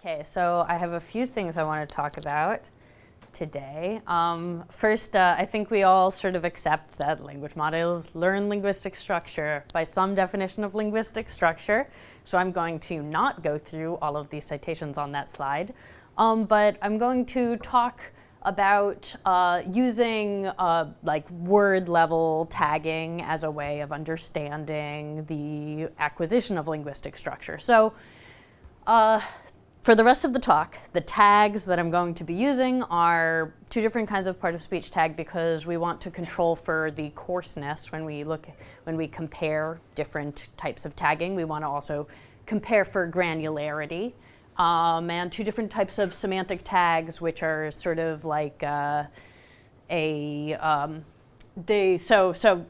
Okay, so I have a few things I want to talk about today. First, I think we all sort of accept that language models learn linguistic structure by some definition of linguistic structure. So I'm going to not go through all of these citations on that slide, but I'm going to talk about using like word level tagging as a way of understanding the acquisition of linguistic structure. So for the rest of the talk, the tags that I'm going to be using are two different kinds of part of speech tag because we want to control for the coarseness when we compare different types of tagging. We want to also compare for granularity. And two different types of semantic tags, which are sort of like so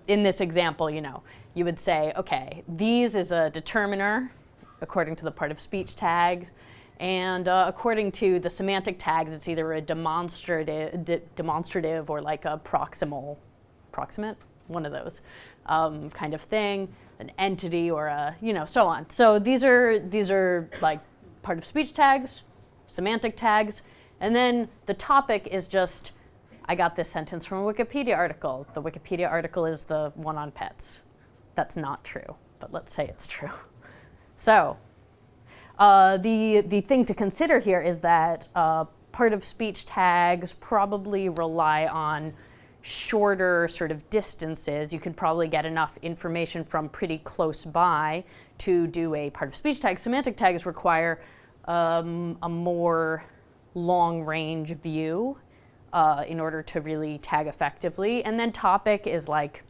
in this example, you would say, okay, these is a determiner according to the part of speech tags. And according to the semantic tags, it's either a demonstrative or like a proximate, one of those kind of thing, an entity or a, so on. So these are like part of speech tags, semantic tags, and then the topic is just, I got this sentence from a Wikipedia article. The Wikipedia article is the one on pets. That's not true, but let's say it's true. So the thing to consider here is that part of speech tags probably rely on shorter sort of distances. You can probably get enough information from pretty close by to do a part of speech tag. Semantic tags require a more long range view in order to really tag effectively. And then topic is like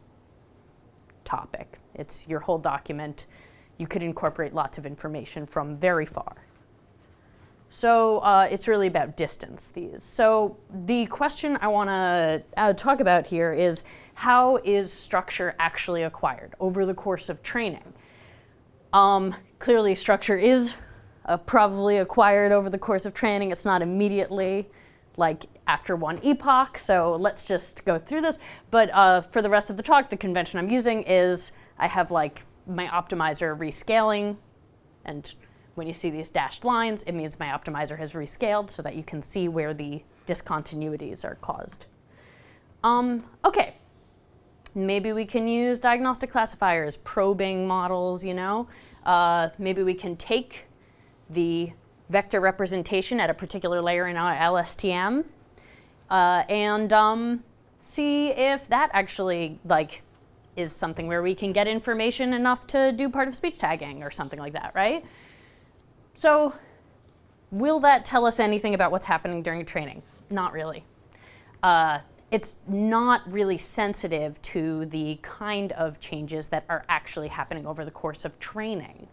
topic. It's your whole document. You could incorporate lots of information from very far. So it's really about distance, these. So the question I want to talk about here is, how is structure actually acquired over the course of training? Clearly, structure is probably acquired over the course of training. It's not immediately, like after one epoch. So let's just go through this. But for the rest of the talk, the convention I'm using is I have like my optimizer rescaling, and when you see these dashed lines, it means my optimizer has rescaled so that you can see where the discontinuities are caused. Okay, maybe we can use diagnostic classifiers, probing models, maybe we can take the vector representation at a particular layer in our LSTM and see if that actually is something where we can get information enough to do part of speech tagging or something like that, right? So will that tell us anything about what's happening during training? Not really. It's not really sensitive to the kind of changes that are actually happening over the course of training.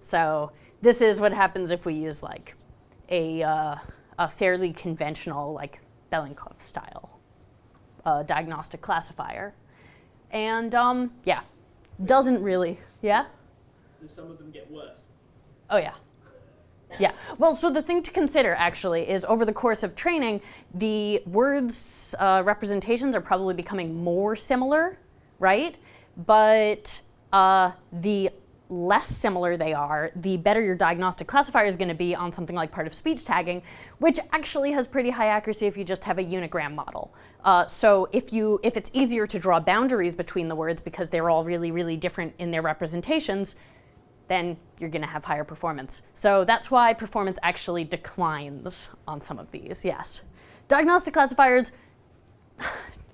So this is what happens if we use like a fairly conventional, like Bellenkopf style diagnostic classifier. And yeah, doesn't really, yeah? So some of them get worse. Oh yeah. Yeah, well, so the thing to consider actually is over the course of training, the words representations are probably becoming more similar, right? But the less similar they are, the better your diagnostic classifier is going to be on something like part of speech tagging, which actually has pretty high accuracy if you just have a unigram model. So if it's easier to draw boundaries between the words because they're all really, really different in their representations, then you're going to have higher performance. So that's why performance actually declines on some of these, yes. Diagnostic classifiers,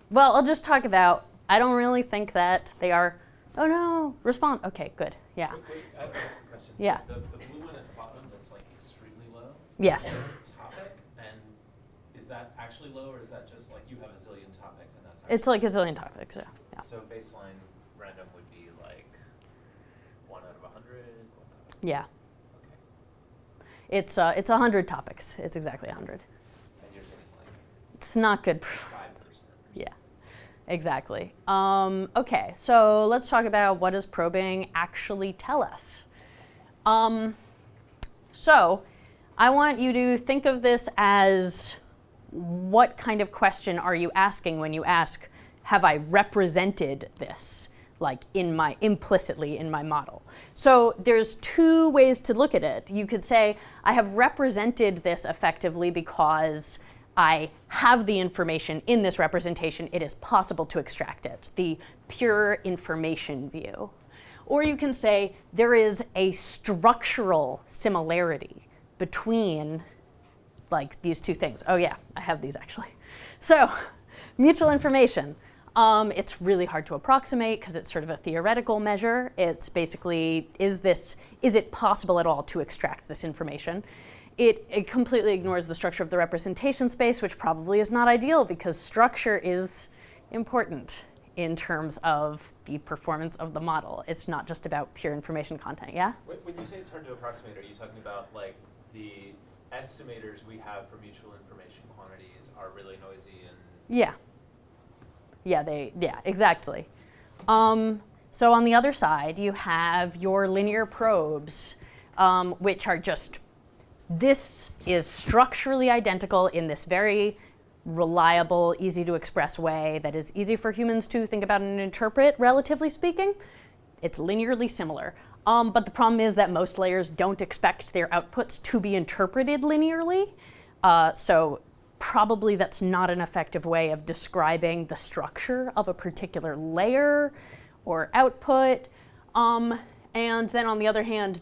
well, I'll just talk about, I don't really think that they are, oh no, respond, okay, good, yeah. Wait, I have a question. Yeah. The blue one at the bottom that's like extremely low? Yes. Topic, and is that actually low or is that just like you have a zillion topics and that's It's like a zillion topics, yeah. So baseline random would be like 1 out of 100? Yeah. Okay. It's 100 topics. It's exactly 100. And you're getting like It's not good. 5%. Yeah, exactly. Okay, so let's talk about what does probing actually tell us. So I want you to think of this as, what kind of question are you asking when you ask, have I represented this? like implicitly in my model. So there's two ways to look at it. You could say, I have represented this effectively because I have the information in this representation. It is possible to extract it, the pure information view. Or you can say there is a structural similarity between like these two things. Oh yeah, I have these actually. So mutual information. It's really hard to approximate because it's sort of a theoretical measure. It's basically, is it possible at all to extract this information? It completely ignores the structure of the representation space, which probably is not ideal because structure is important in terms of the performance of the model. It's not just about pure information content, yeah? When you say it's hard to approximate, are you talking about like the estimators we have for mutual information quantities are really noisy and... Yeah. Yeah, exactly. So on the other side, you have your linear probes, which are just, this is structurally identical in this very reliable, easy to express way that is easy for humans to think about and interpret, relatively speaking. It's linearly similar. But the problem is that most layers don't expect their outputs to be interpreted linearly. So probably that's not an effective way of describing the structure of a particular layer or output. And then on the other hand,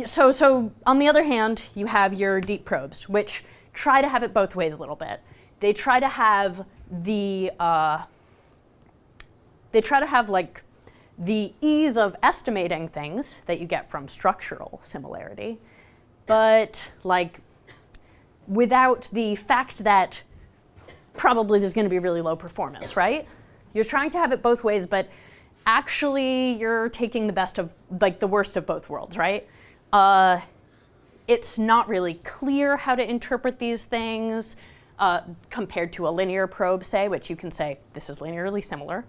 so on the other hand, you have your deep probes, which try to have it both ways a little bit. They try to have like the ease of estimating things that you get from structural similarity, but like without the fact that probably there's going to be really low performance, right? You're trying to have it both ways, but actually you're taking the best of, like the worst of both worlds, right? It's not really clear how to interpret these things compared to a linear probe, say, which you can say, this is linearly similar.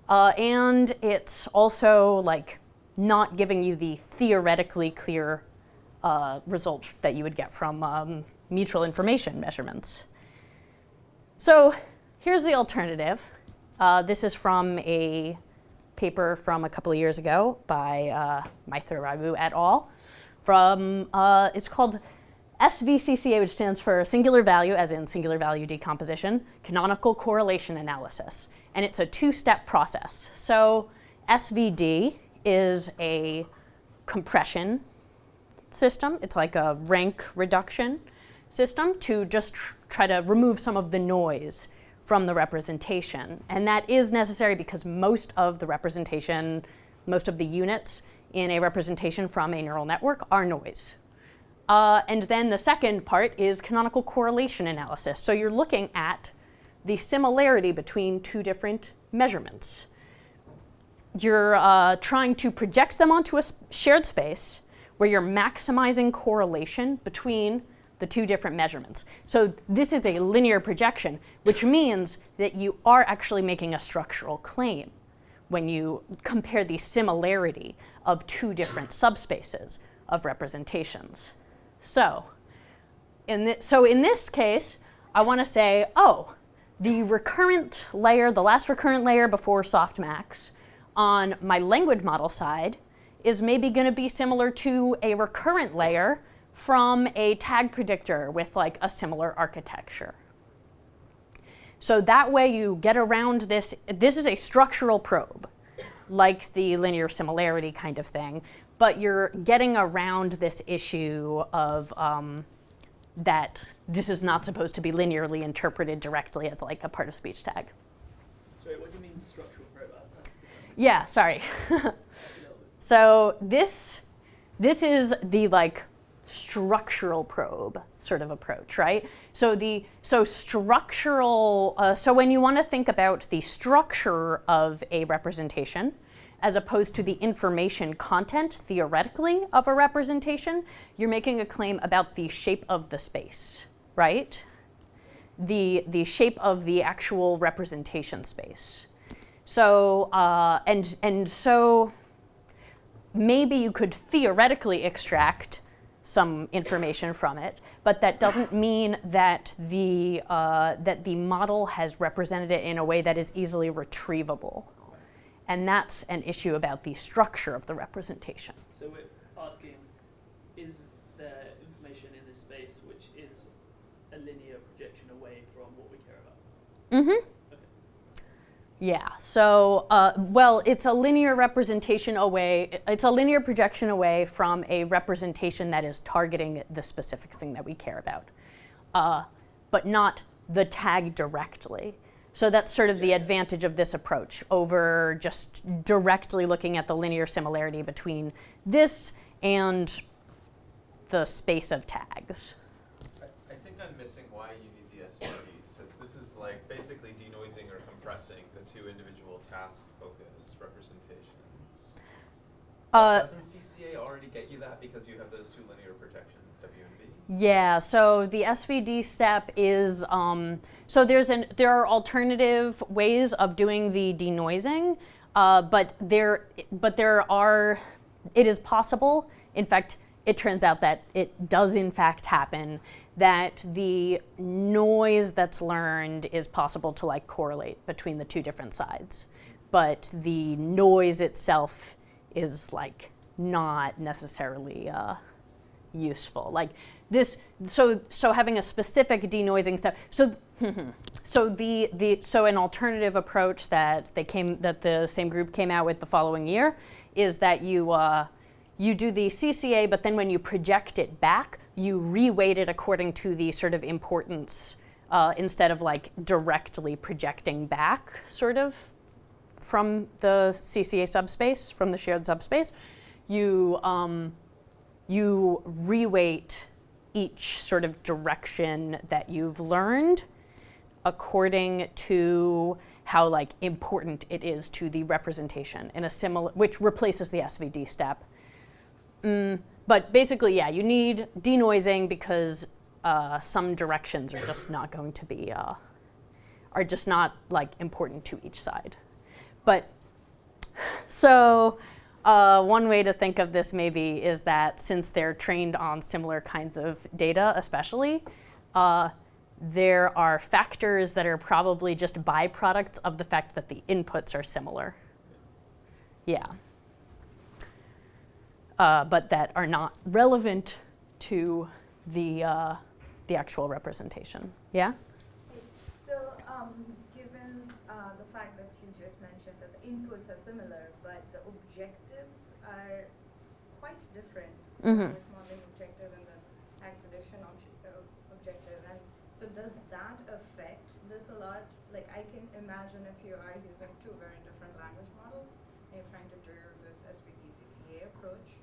And it's also like not giving you the theoretically clear result that you would get from mutual information measurements. So here's the alternative. This is from a paper from a couple of years ago by Maithra et al. It's called SVCCA, which stands for singular value, as in singular value decomposition, canonical correlation analysis. And it's a two-step process. So SVD is a compression system. It's like a rank reduction system to just try to remove some of the noise from the representation. And that is necessary because most of the representation, most of the units in a representation from a neural network are noise. And then the second part is canonical correlation analysis. So you're looking at the similarity between two different measurements. You're trying to project them onto a shared space where you're maximizing correlation between the two different measurements. So this is a linear projection, which means that you are actually making a structural claim when you compare the similarity of two different subspaces of representations. So in this case, I want to say, oh, the recurrent layer, the last recurrent layer before softmax on my language model side is maybe going to be similar to a recurrent layer from a tag predictor with like a similar architecture. So that way you get around this. This is a structural probe, like the linear similarity kind of thing, but you're getting around this issue of that this is not supposed to be linearly interpreted directly as like a part of speech tag. Sorry, what do you mean structural probe? Yeah, sorry. So this is the like structural probe sort of approach, right? So structural. So when you want to think about the structure of a representation, as opposed to the information content theoretically of a representation, you're making a claim about the shape of the space, right? The shape of the actual representation space. So and so maybe you could theoretically extract some information from it, but that doesn't mean that the model has represented it in a way that is easily retrievable. And that's an issue about the structure of the representation. So we're asking, is there information in this space which is a linear projection away from what we care about? Mm-hmm. Yeah, so, well, it's a linear representation away, it's a linear projection away from a representation that is targeting the specific thing that we care about, but not the tag directly. So that's sort of the advantage of this approach over just directly looking at the linear similarity between this and the space of tags. I think I'm missing why you need the SVD. So this is like basically denoising or compressing the two individual task-focused representations. Doesn't CCA already get you that because you have those two linear projections, W and V? Yeah, so the SVD step is, so there are alternative ways of doing the denoising, but it is possible, in fact, it turns out that it does in fact happen, that the noise that's learned is possible to like correlate between the two different sides. But the noise itself is like not necessarily useful. Like this, so having a specific denoising step, so an alternative approach that the same group came out with the following year is that you do the CCA, but then when you project it back, you reweight it according to the sort of importance, instead of like directly projecting back, sort of, from the CCA subspace, from the shared subspace. You reweight each sort of direction that you've learned according to how like important it is to the representation in a similar, which replaces the SVD step. But basically, yeah, you need denoising because some directions are just not going to be, are just not like important to each side. But so one way to think of this maybe is that since they're trained on similar kinds of data, especially, there are factors that are probably just byproducts of the fact that the inputs are similar. Yeah. But that are not relevant to the actual representation. Yeah? So given the fact that you just mentioned that the inputs are similar, but the objectives are quite different, Mm-hmm. the modeling objective and the tag prediction objective, and so does that affect this a lot? Like I can imagine if you are using two very different language models and you're trying to do this SVD-CCA approach,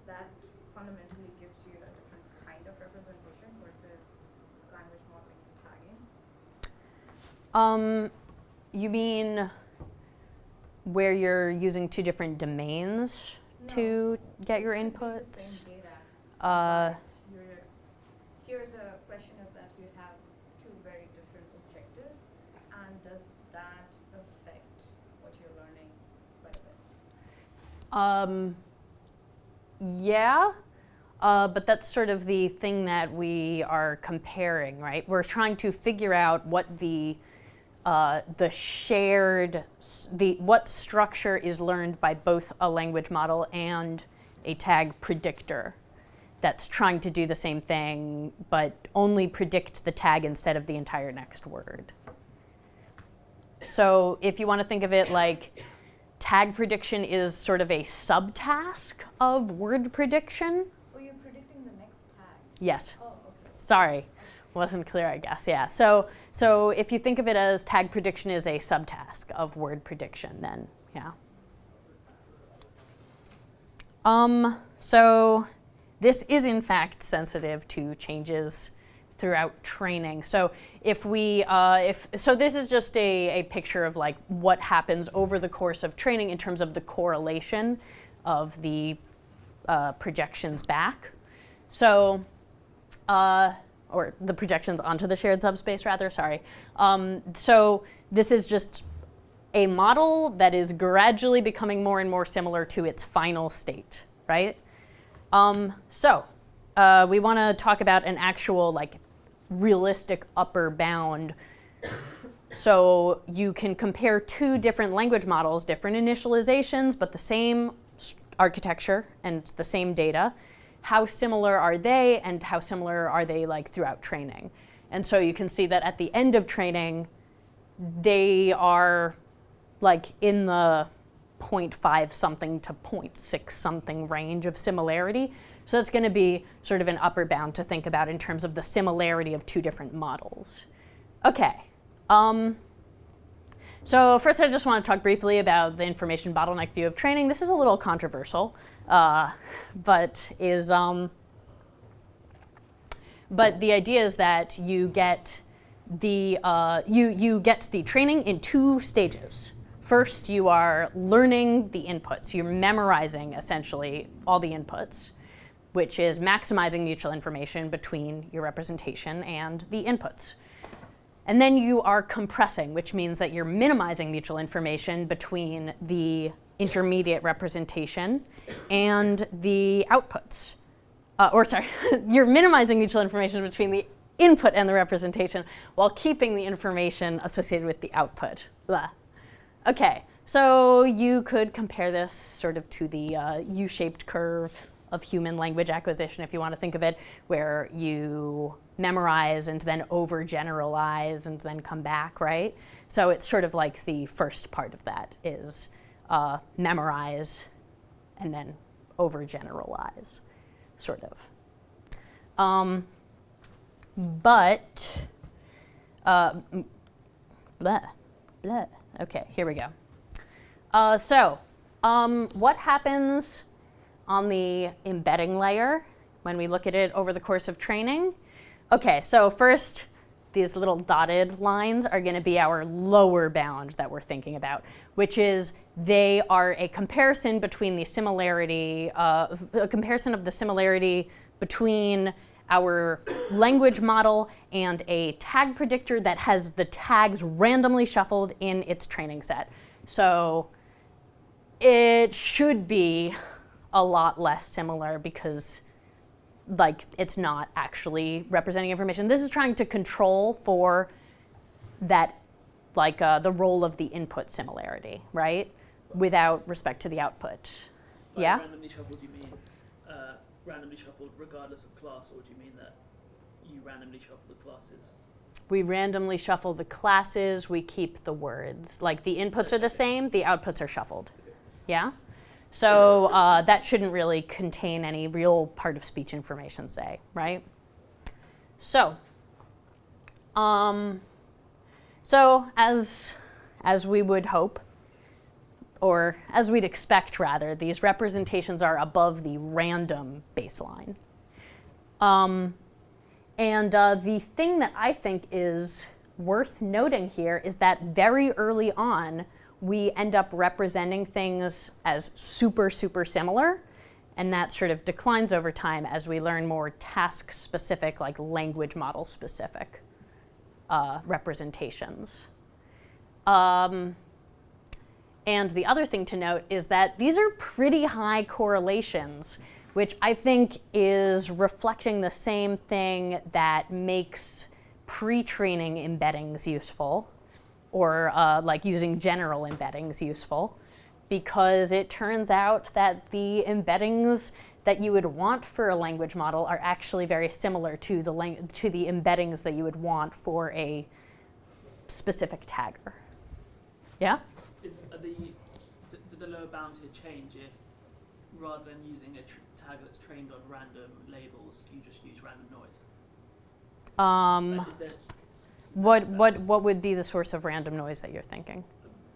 that fundamentally gives you a different kind of representation versus language modeling and tagging. You mean where you're using two different domains to get your inputs? The same data. Here the question is that you have two very different objectives, and does that affect what you're learning quite a bit? Yeah, but that's sort of the thing that we are comparing, right? We're trying to figure out what what structure is learned by both a language model and a tag predictor that's trying to do the same thing, but only predict the tag instead of the entire next word. So if you want to think of it like tag prediction is sort of a subtask of word prediction. Oh, you're predicting the next tag. Yes. Oh, okay. Sorry, wasn't clear, I guess. Yeah. So if you think of it as tag prediction is a subtask of word prediction, then yeah. So this is in fact sensitive to changes throughout training. So if this is just a picture of like what happens over the course of training in terms of the correlation of the projections back. So, or the projections onto the shared subspace rather, sorry. So this is just a model that is gradually becoming more and more similar to its final state, right? So we want to talk about an actual like realistic upper bound. So you can compare two different language models, different initializations, but the same architecture and the same data. How similar are they, and how similar are they like throughout training? And so you can see that at the end of training, they are like in the 0.5 something to 0.6 something range of similarity. So that's going to be sort of an upper bound to think about in terms of the similarity of two different models. Okay. So first I just want to talk briefly about the information bottleneck view of training. This is a little controversial, but the idea is that you get the you get the training in two stages. First, you are learning the inputs. You're memorizing essentially all the inputs, which is maximizing mutual information between your representation and the inputs. And then you are compressing, which means that you're minimizing mutual information between the intermediate representation and the outputs. You're minimizing mutual information between the input and the representation while keeping the information associated with the output. Blah. Okay, so you could compare this sort of to the U-shaped curve of human language acquisition, if you want to think of it, where you memorize and then overgeneralize and then come back, right? So it's sort of like the first part of that is memorize and then overgeneralize, sort of. Okay, here we go. What happens on the embedding layer when we look at it over the course of training? Okay, so first, these little dotted lines are going to be our lower bound that we're thinking about, which is they are a comparison between the similarity, a comparison of the similarity between our language model and a tag predictor that has the tags randomly shuffled in its training set. So it should be a lot less similar because like it's not actually representing information. This is trying to control for that, like the role of the input similarity, right? Without respect to the output. By Yeah? randomly shuffled, you mean randomly shuffled regardless of class, or do you mean that you randomly shuffle the classes? We randomly shuffle the classes, we keep the words. Like the inputs are the same, the outputs are shuffled. Yeah? So that shouldn't really contain any real part of speech information, say, right? So, as we would hope, or as we'd expect rather, these representations are above the random baseline. The thing that I think is worth noting here is that very early on, we end up representing things as super, super similar, and that sort of declines over time as we learn more task-specific, like language model-specific representations. And the other thing to note is that these are pretty high correlations, which I think is reflecting the same thing that makes pre-training embeddings useful, or like using general embeddings useful, because it turns out that the embeddings that you would want for a language model are actually very similar to the embeddings that you would want for a specific tagger. Yeah? Do the lower bounds here change if, rather than using a tag that's trained on random labels, you just use random noise? What would be the source of random noise that you're thinking?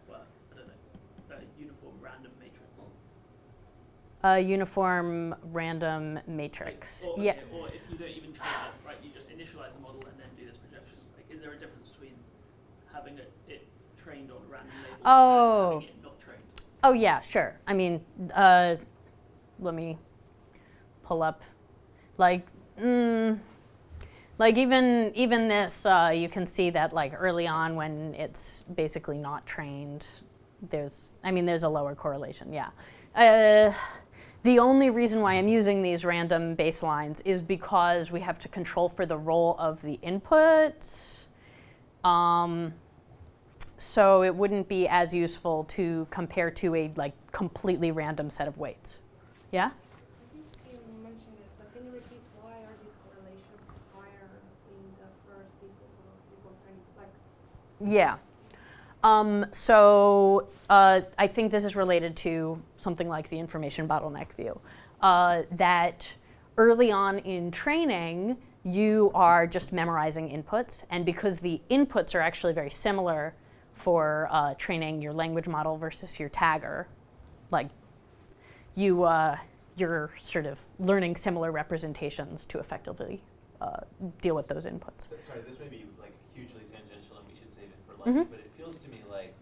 Well, I don't know. Uniform random matrix. A uniform random matrix. Or, yeah. Okay, or if you don't even train it, right, you just initialize the model and then do this projection. Like, is there a difference between having it trained on random labels and having it not trained? Oh yeah, sure. I mean, let me pull up, like even this, you can see that like early on when it's basically not trained, there's a lower correlation. Yeah. The only reason why I'm using these random baselines is because we have to control for the role of the inputs. So it wouldn't be as useful to compare to a completely random set of weights. Yeah? I think you mentioned it, but can you repeat why are these correlations higher in the first equal training? Yeah. I think this is related to something like the information bottleneck view, that early on in training, you are just memorizing inputs, and because the inputs are actually very similar for training your language model versus your tagger, you're sort of learning similar representations to effectively deal with those inputs. Sorry, this may be hugely tangential, and we should save it for lunch. But it feels to me like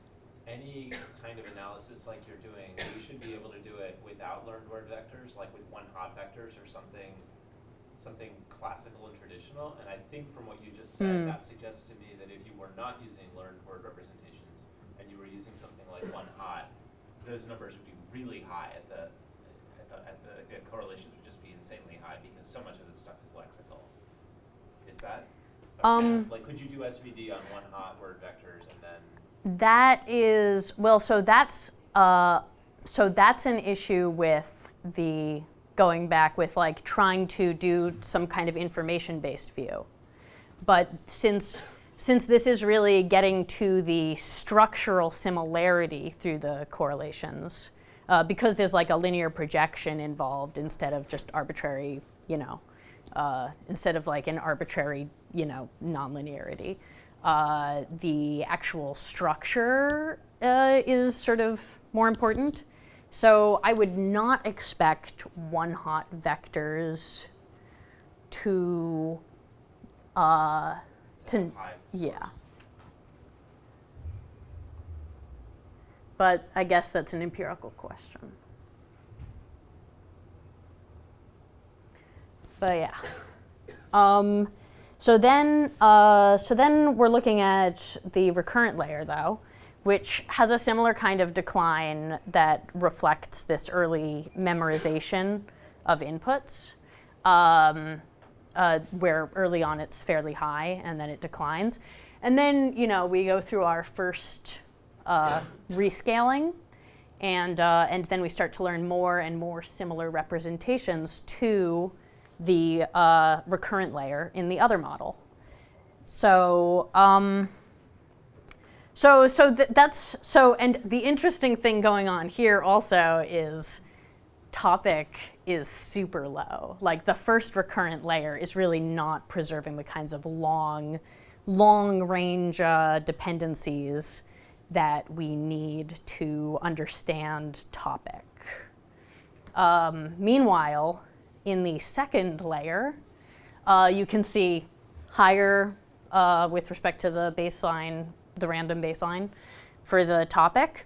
any kind of analysis like you're doing, you should be able to do it without learned word vectors, like with one-hot vectors or something classical and traditional. And I think from what you just said, that suggests to me that if you were not using learned word representations and you were using something like one-hot, those numbers would be really high the correlations would just be insanely high because so much of this stuff is lexical. Is that? Could you do SVD on one-hot word vectors and then? That is, well, so that's an issue with the going back with trying to do some kind of information-based view. But since this is really getting to the structural similarity through the correlations, because there's a linear projection involved instead of just arbitrary, instead of an arbitrary, nonlinearity. The actual structure is sort of more important. So I would not expect one-hot vectors to yeah. But I guess that's an empirical question. But yeah. So then we're looking at the recurrent layer, though, which has a similar kind of decline that reflects this early memorization of inputs, where early on it's fairly high and then it declines. And then, we go through our first rescaling, and then we start to learn more and more similar representations to the recurrent layer in the other model. So, and the interesting thing going on here also is topic is super low. The first recurrent layer is really not preserving the kinds of long range dependencies that we need to understand topic. Meanwhile, in the second layer, you can see higher with respect to the baseline, the random baseline for the topic,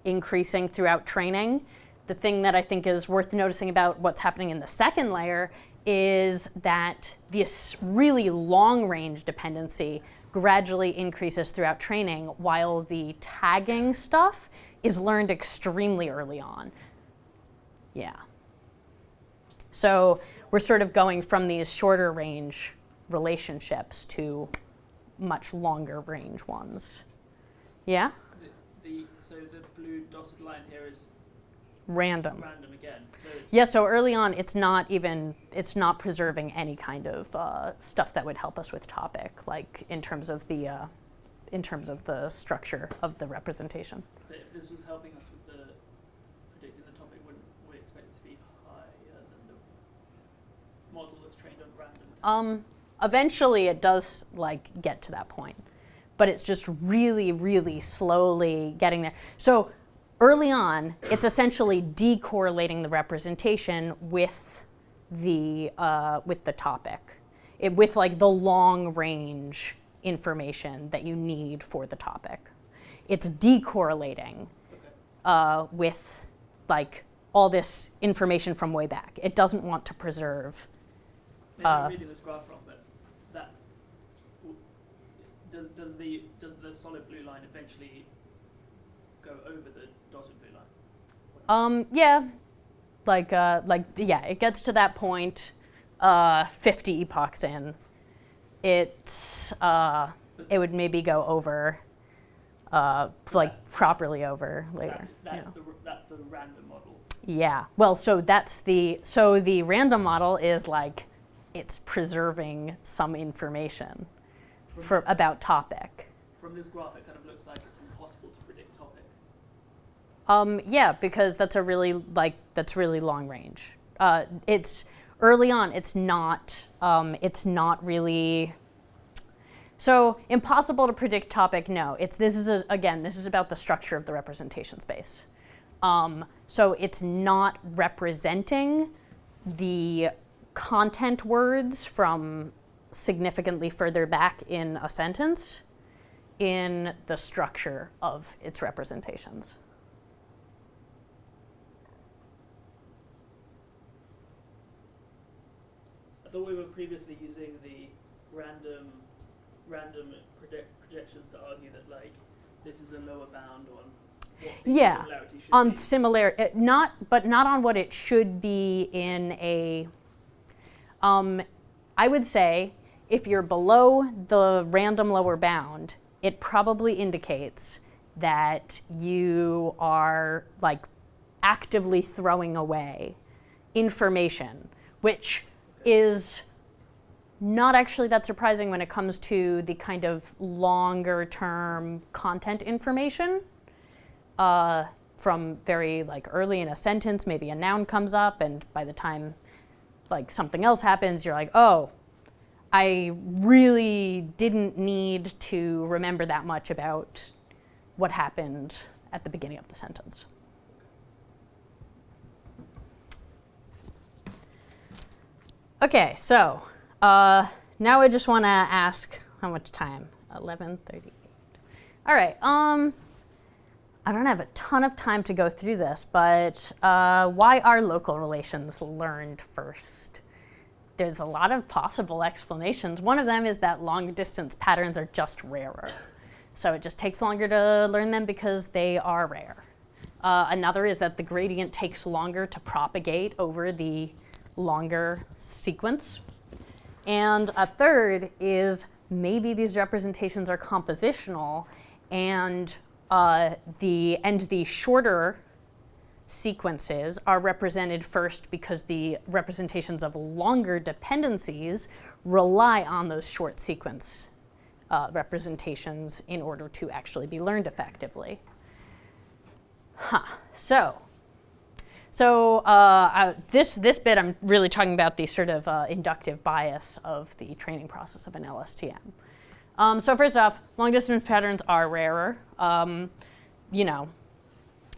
increasing throughout training. The thing that I think is worth noticing about what's happening in the second layer is that this really long-range dependency gradually increases throughout training, while the tagging stuff is learned extremely early on. Yeah. So we're sort of going from these shorter range relationships to much longer range ones. Yeah? So the blue dotted line here is random again. So yeah, so early on it's not preserving any kind of stuff that would help us with topic, in terms of the structure of the representation. But if this was helping us with the predicting the topic, wouldn't we expect it to be higher than the model that's trained on random? Eventually it does get to that point, but it's just really, really slowly getting there. So early on, it's essentially decorrelating the representation with the topic, with the long range information that you need for the topic. It's decorrelating with all this information from way back. It doesn't want to preserve. I'm reading this graph wrong, but does the solid blue line eventually go over the dotted blue line? Yeah, yeah, it gets to that point 50 epochs in. It would maybe go over, properly over later. That's the random model. Yeah. Well, so the random model is like it's preserving some information about topic. From this graph, it kind of looks like it's impossible to predict topic. Yeah, because that's really long range. It's early on. It's not really. So impossible to predict topic. No, this is about the structure of the representation space. So it's not representing the content words from significantly further back in a sentence in the structure of its representations. I thought we were previously using the random projections to argue that like this is a lower bound on what the similarity should on be. But not on what it should be in a. I would say if you're below the random lower bound, it probably indicates that you are like actively throwing away information, which is not actually that surprising when it comes to the kind of longer term content information. From very like early in a sentence, maybe a noun comes up, and by the time like something else happens, you're like, oh, I really didn't need to remember that much about what happened at the beginning of the sentence. Okay, so now I just want to ask how much time? 11:38. All right. I don't have a ton of time to go through this, but why are local relations learned first? There's a lot of possible explanations. One of them is that long distance patterns are just rarer. So it just takes longer to learn them because they are rare. Another is that the gradient takes longer to propagate over the longer sequence. And a third is maybe these representations are compositional and the shorter sequences are represented first because the representations of longer dependencies rely on those short sequence representations in order to actually be learned effectively. This bit I'm really talking about the sort of inductive bias of the training process of an LSTM. So first off, long distance patterns are rarer.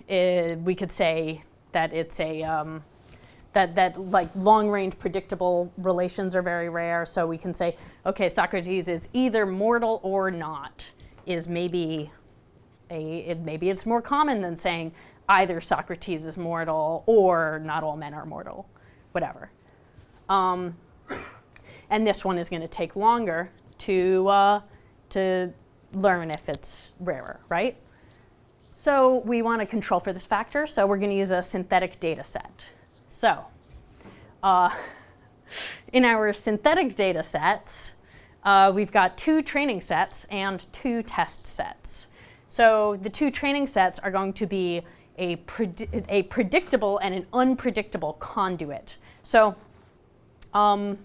We could say that it's a that like long range predictable relations are very rare. So we can say, okay, Socrates is either mortal or not. Maybe it's more common than saying either Socrates is mortal or not all men are mortal, whatever. And this one is going to take longer to learn if it's rarer, right? So we want to control for this factor, so we're going to use a synthetic data set. So in our synthetic data sets, we've got 2 training sets and 2 test sets. So the 2 training sets are going to be a predictable and an unpredictable conduit. So we're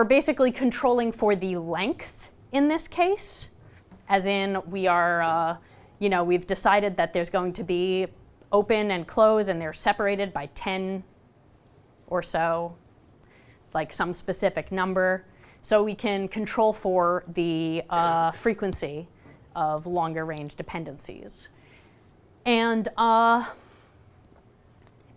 basically controlling for the length in this case, as in we are, we've decided that there's going to be open and close and they're separated by 10 or so, like some specific number. So we can control for the frequency of longer range dependencies. And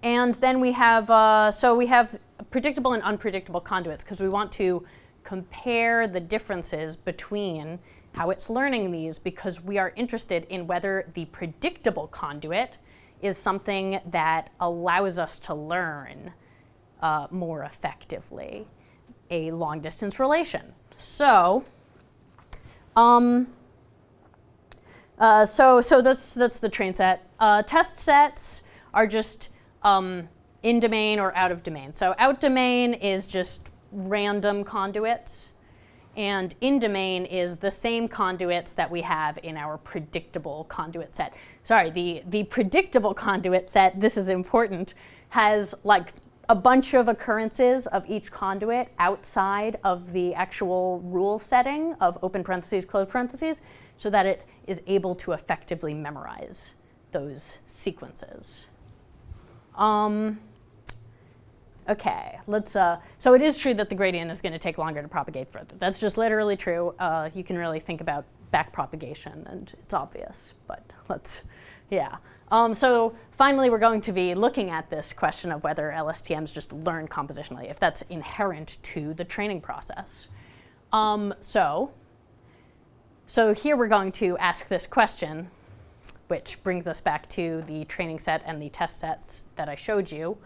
then we have predictable and unpredictable conduits because we want to compare the differences between how it's learning these because we are interested in whether the predictable conduit is something that allows us to learn more effectively a long distance relation. So that's the train set. Test sets are just in domain or out of domain. So out domain is just random conduits, and in domain is the same conduits that we have in our predictable conduit set. Sorry, the predictable conduit set, this is important, has like a bunch of occurrences of each conduit outside of the actual rule setting of open parentheses, close parentheses, so that it is able to effectively memorize those sequences. Okay, let's, so it is true that the gradient is going to take longer to propagate further. That's just literally true. You can really think about backpropagation, and it's obvious, but let's, yeah. So finally, we're going to be looking at this question of whether LSTMs just learn compositionally, if that's inherent to the training process. So here we're going to ask this question, which brings us back to the training set and the test sets that I showed you,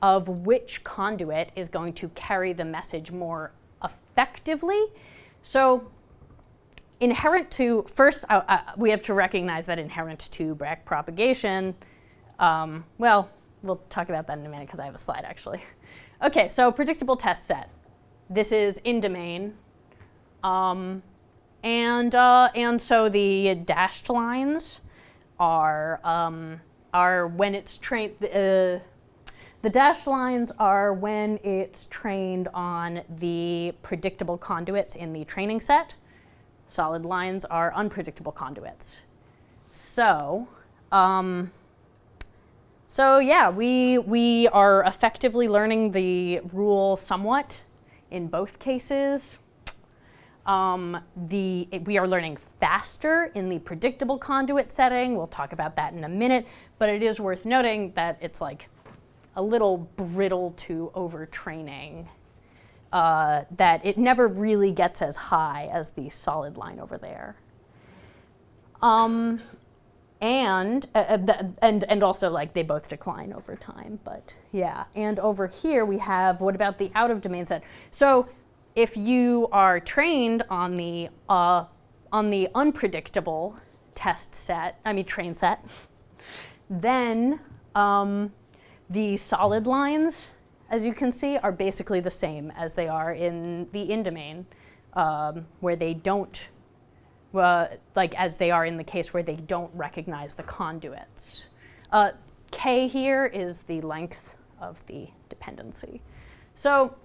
of which conduit is going to carry the message more effectively. So inherent to, first we have to recognize that inherent to backpropagation, well, we'll talk about that in a minute because I have a slide actually. Okay, so predictable test set. This is in domain. And so the dashed lines are when it's trained, the dashed lines are when it's trained on the predictable conduits in the training set. Solid lines are unpredictable conduits. So yeah, we are effectively learning the rule somewhat in both cases. We are learning faster in the predictable conduit setting. We'll talk about that in a minute, but it is worth noting that it's like a little brittle to overtraining, that it never really gets as high as the solid line over there. And also like they both decline over time, but yeah. And over here we have, what about the out of domain set? So if you are trained on the unpredictable test set, train set, then the solid lines, as you can see, are basically the same as they are in the in domain, where they don't, like as they are in the case where they don't recognize the conduits. K here is the length of the dependency. So,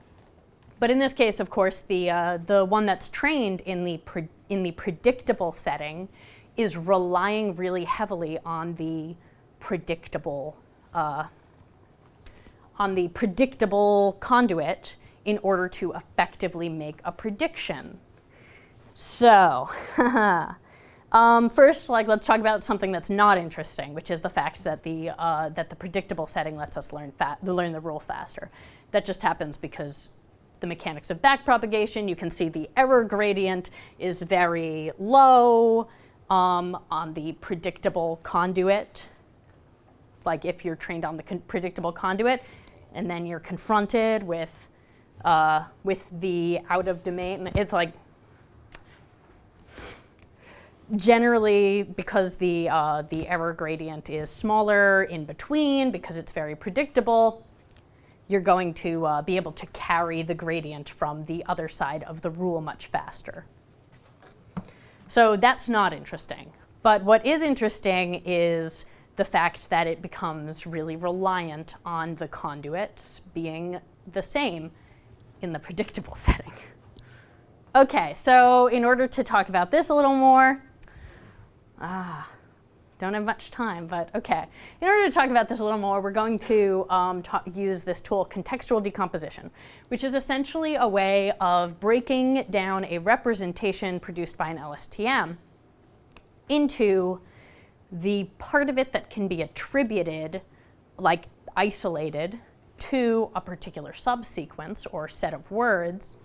but in this case, of course, the one that's trained in the predictable setting is relying really heavily on the predictable conduit in order to effectively make a prediction. So, first, let's talk about something that's not interesting, which is the fact that the predictable setting lets us learn the rule faster. That just happens because the mechanics of backpropagation. You can see the error gradient is very low on the predictable conduit. Like if you're trained on the predictable conduit, and then you're confronted with the out of domain. It's like generally because the error gradient is smaller in between, because it's very predictable, you're going to be able to carry the gradient from the other side of the rule much faster. So that's not interesting. But what is interesting is the fact that it becomes really reliant on the conduits being the same in the predictable setting. Okay, so in order to talk about this a little more, don't have much time, but okay. In order to talk about this a little more, we're going to use this tool, Contextual Decomposition, which is essentially a way of breaking down a representation produced by an LSTM into the part of it that can be attributed, like isolated, to a particular subsequence or set of words,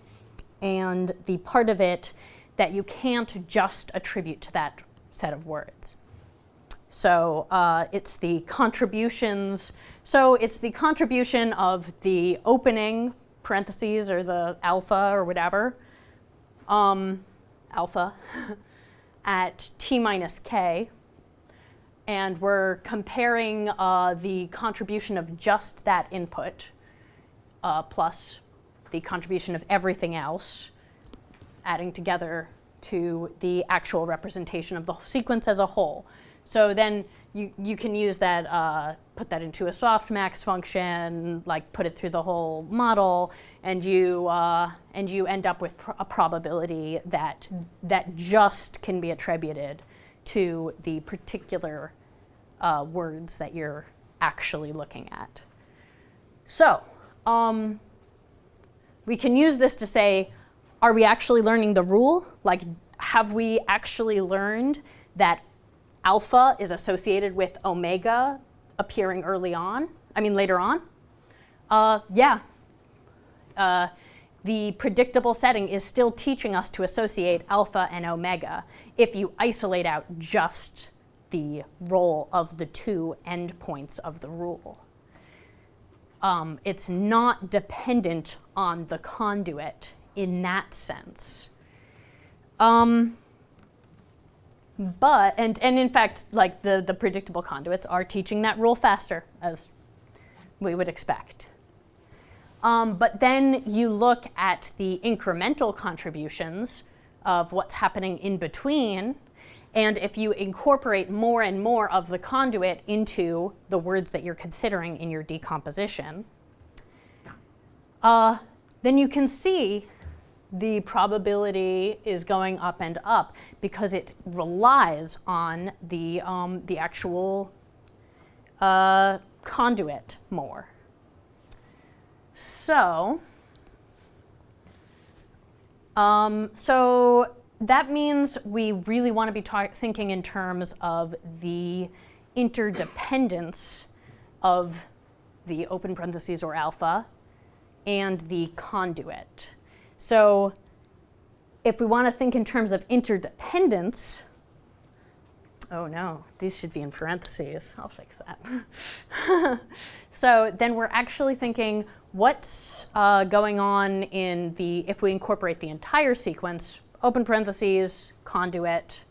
and the part of it that you can't just attribute to that set of words. So it's the contributions. So it's the contribution of the opening parentheses or the alpha or whatever, alpha at t minus k, and we're comparing the contribution of just that input plus the contribution of everything else, adding together to the actual representation of the sequence as a whole. So then you can use that, put that into a softmax function, like put it through the whole model, and you end up with a probability that just can be attributed to the particular words that you're actually looking at. So we can use this to say, are we actually learning the rule? Like, have we actually learned that alpha is associated with omega appearing later on? Yeah. The predictable setting is still teaching us to associate alpha and omega if you isolate out just the role of the two endpoints of the rule. It's not dependent on the conduit in that sense. But in fact, like the predictable conduits are teaching that rule faster, as we would expect. But then you look at the incremental contributions of what's happening in between, and if you incorporate more and more of the conduit into the words that you're considering in your decomposition, then you can see the probability is going up and up because it relies on the actual conduit more. So that means we really want to be thinking in terms of the interdependence of the open parentheses or alpha and the conduit. So if we want to think in terms of interdependence, oh no, these should be in parentheses. I'll fix that. So then we're actually thinking what's going on if we incorporate the entire sequence, open parentheses, conduit,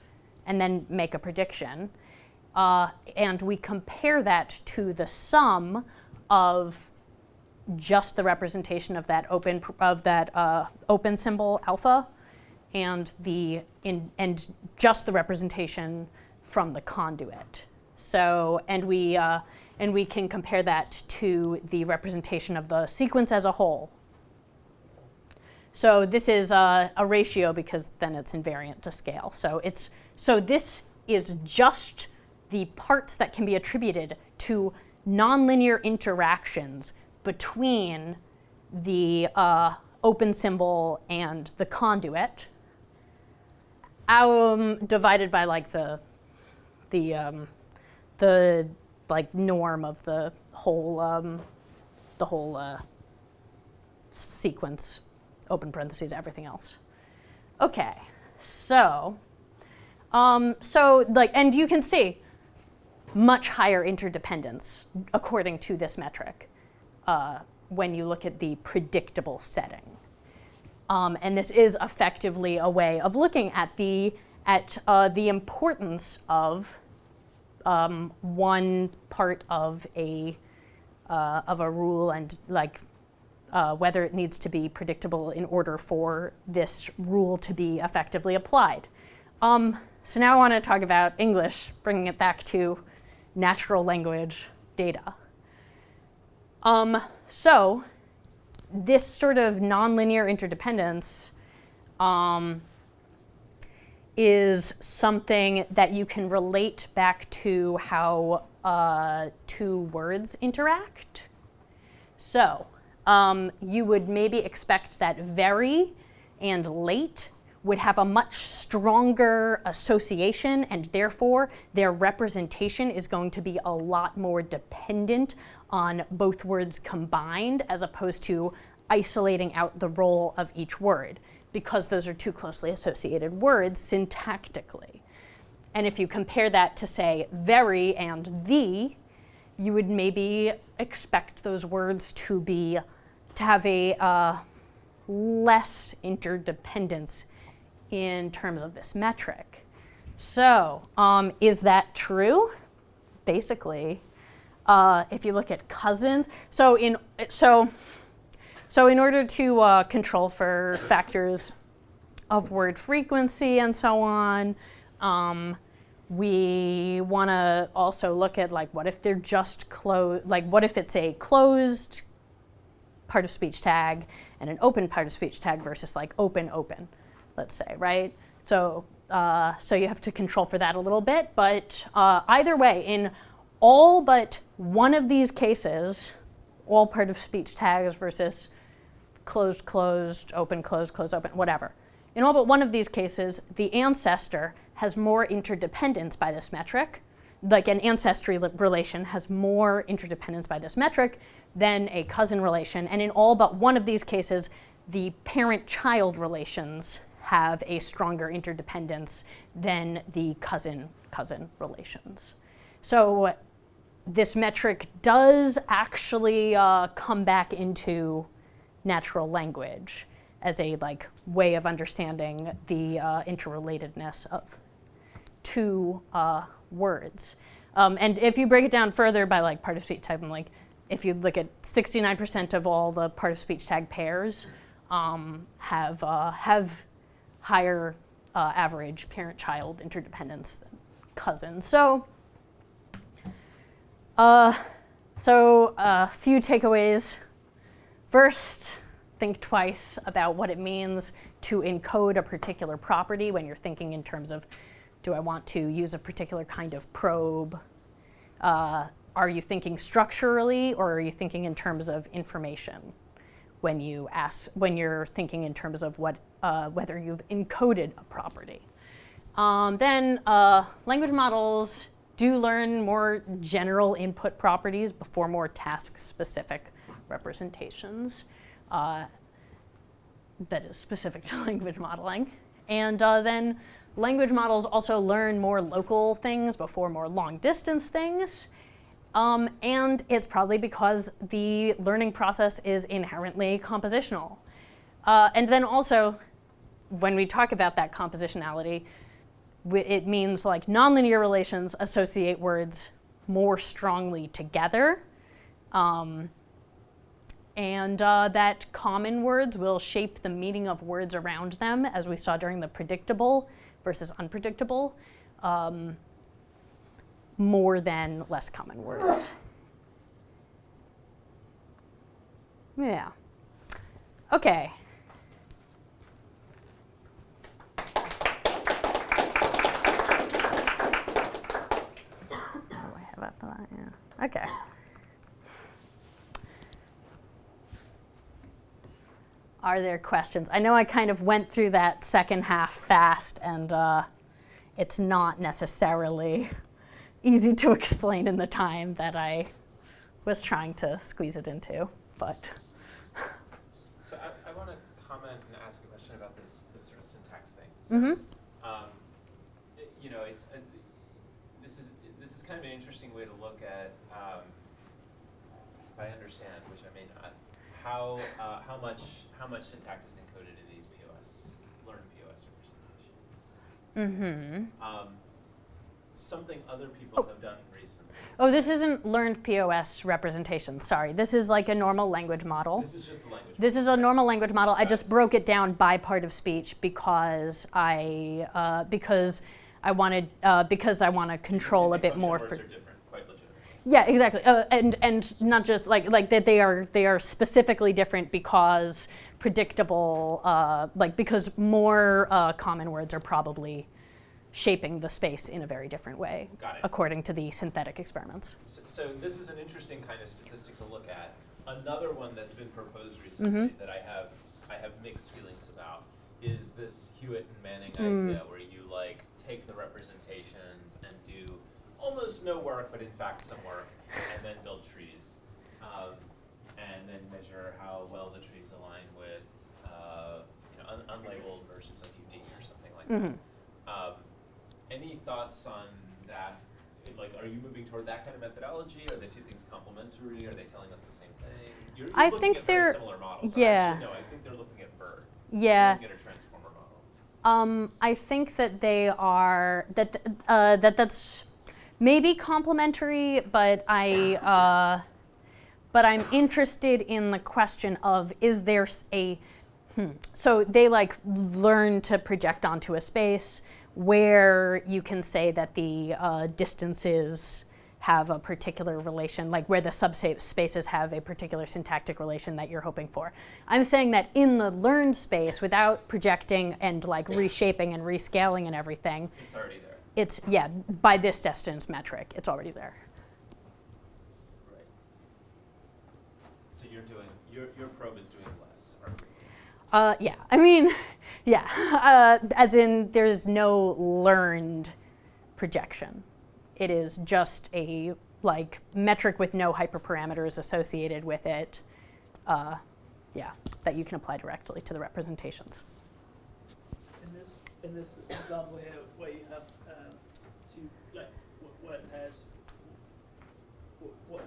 and then make a prediction. And we compare that to the sum of just the representation of that open symbol alpha and just the representation from the conduit. So and we can compare that to the representation of the sequence as a whole. So this is a ratio because then it's invariant to scale. So this is just the parts that can be attributed to nonlinear interactions between the open symbol and the conduit, divided by like the like norm of the whole sequence, open parentheses, everything else. Okay, so and you can see much higher interdependence according to this metric when you look at the predictable setting. And this is effectively a way of looking at the importance of one part of a rule and like whether it needs to be predictable in order for this rule to be effectively applied. So now I want to talk about English, bringing it back to natural language data. So this sort of nonlinear interdependence is something that you can relate back to how two words interact. So you would maybe expect that very and late would have a much stronger association, and therefore their representation is going to be a lot more dependent on both words combined as opposed to isolating out the role of each word, because those are two closely associated words syntactically. And if you compare that to, say, very and the, you would maybe expect those words to have a less interdependence in terms of this metric. So, is that true? basically, if you look at cousins, so in order to control for factors of word frequency and so on, we want to also look at like what if they're just closed, like what if it's a closed part of speech tag and an open part of speech tag versus like open, let's say, right? So you have to control for that a little bit, but either way, in all but one of these cases, all part of speech tags versus closed, open, open, whatever. In all but one of these cases, the ancestor has more interdependence by this metric. Like an ancestry relation has more interdependence by this metric than a cousin relation. And in all but one of these cases, the parent-child relations have a stronger interdependence than the cousin-cousin relations. So this metric does actually come back into natural language as a like way of understanding the interrelatedness of two words. And if you break it down further by like part of speech type, like if you look at 69% of all the part of speech tag pairs have higher average parent-child interdependence than cousins. So a few takeaways. First, think twice about what it means to encode a particular property when you're thinking in terms of, do I want to use a particular kind of probe? Are you thinking structurally, or are you thinking in terms of information when you're thinking in terms of whether you've encoded a property? Then language models do learn more general input properties before more task-specific representations that is specific to language modeling. And then language models also learn more local things before more long-distance things. And it's probably because the learning process is inherently compositional. And then also, when we talk about that compositionality, it means like nonlinear relations associate words more strongly together. And that common words will shape the meaning of words around them, as we saw during the predictable versus unpredictable, more than less common words. Yeah. Okay. What do I have after that? Yeah. Okay. Are there questions? I know I kind of went through that second half fast, and it's not necessarily easy to explain in the time that I was trying to squeeze it into, but. So I want to comment and ask a question about this sort of syntax thing. So, you know, this is kind of an interesting way to look at, if I understand, which I may not, how much syntax is encoded in these learned POS representations. Something other people have done recently. Oh, this isn't learned POS representation. Sorry, this is like a normal language model. This is just the language. This is a normal language model. I just broke it down by part of speech because I want to control a bit more for. Words are different, quite legitimately. Yeah, exactly, and not just like that they are specifically different because predictable, because more common words are probably shaping the space in a very different way, according to the synthetic experiments. So this is an interesting kind of statistic to look at. Another one that's been proposed recently that I have mixed feelings about is this Hewitt and Manning idea where you like take the representations and do almost no work, but in fact some work, and then build trees, and then measure how well the trees align with unlabeled versions of UD or something like that. Any thoughts on that? Like, are you moving toward that kind of methodology? Are the two things complementary? Are they telling us the same thing? You're I looking think at they're very similar models. yeah. No, I think they're looking at BERT. Yeah. They're looking at a transformer model. I think that they are that's maybe complementary, but I'm interested in the question of, is there so they like learn to project onto a space where you can say that the distances have a particular relation, like where the subspaces have a particular syntactic relation that you're hoping for. I'm saying that in the learned space, without projecting and like reshaping and rescaling and everything, It's already there. it's, yeah, by this distance metric, it's already there. Right. So you're doing, your probe is doing less, arguably. Yeah, I mean, yeah, as in there's no learned projection. It is just a like metric with no hyperparameters associated with it, yeah, that you can apply directly to the representations. In this example here, where you have two like word pairs, what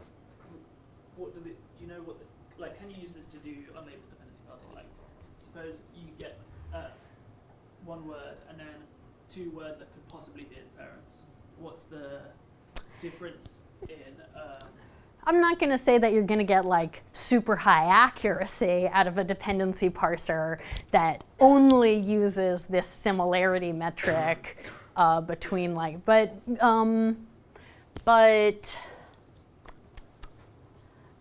do you know what the, like? Can you use this to do unlabeled dependency parsing? Like, suppose you get one word and then two words that could possibly be its parents. What's the difference in? I'm not going to say that you're going to get like super high accuracy out of a dependency parser that only uses this similarity metric between like, but the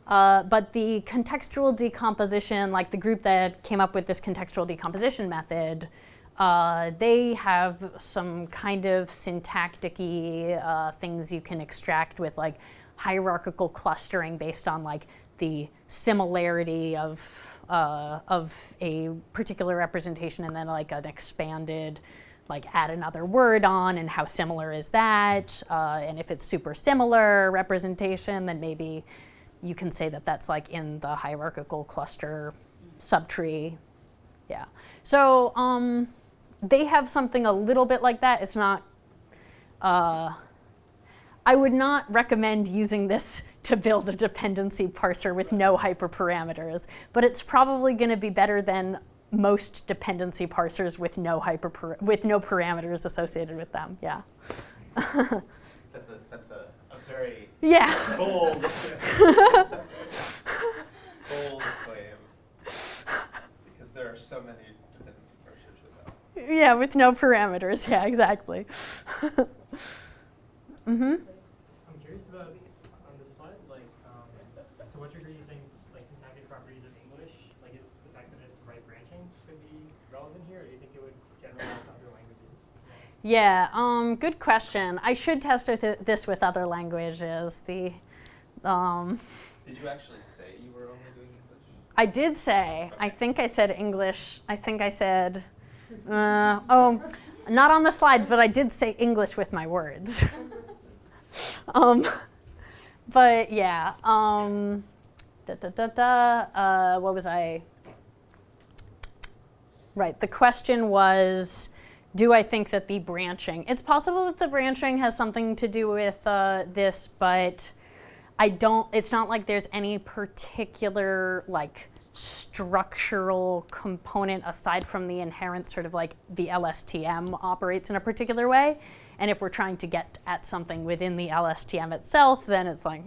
contextual decomposition, like the group that came up with this contextual decomposition method, they have some kind of syntactic-y things you can extract with like hierarchical clustering based on like the similarity of a particular representation, and then like an expanded, like add another word on, and how similar is that? And if it's super similar representation, then maybe you can say that that's like in the hierarchical cluster subtree. Yeah. So they have something a little bit like that. It's not, I would not recommend using this to build a dependency parser with no hyperparameters, but it's probably going to be better than most dependency parsers with no parameters associated with them. Yeah. That's a very yeah. bold claim, because there are so many dependency parsers without. Yeah, with no parameters. Yeah, exactly. Mm-hmm. I'm curious about on this slide, like, to what degree do you think like syntactic properties of English, like the fact that it's right branching, could be relevant here, or do you think it would generalize to other languages? Yeah, good question. I should test this with other languages. Did you actually say you were only doing English? I did say. Okay. I think I said English. I think I said. Oh, not on the slide, but I did say English with my words. But yeah. What was I? Right. The question was, do I think that the branching? It's possible that the branching has something to do with this, but I don't. It's not like there's any particular like structural component aside from the inherent sort of like the LSTM operates in a particular way. And if we're trying to get at something within the LSTM itself, then it's like,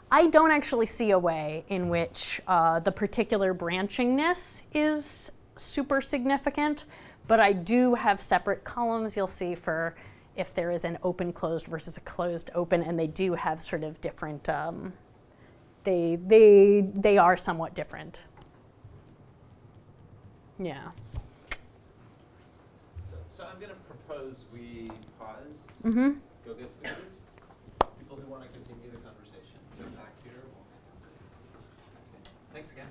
I don't actually see a way in which the particular branchingness is super significant, but I do have separate columns you'll see for if there is an open closed versus a closed open, and they do have sort of different, they are somewhat different. Yeah. So I'm going to propose we pause, Mm-hmm. go get food. People who want to continue the conversation, get back here. Okay. Thanks again.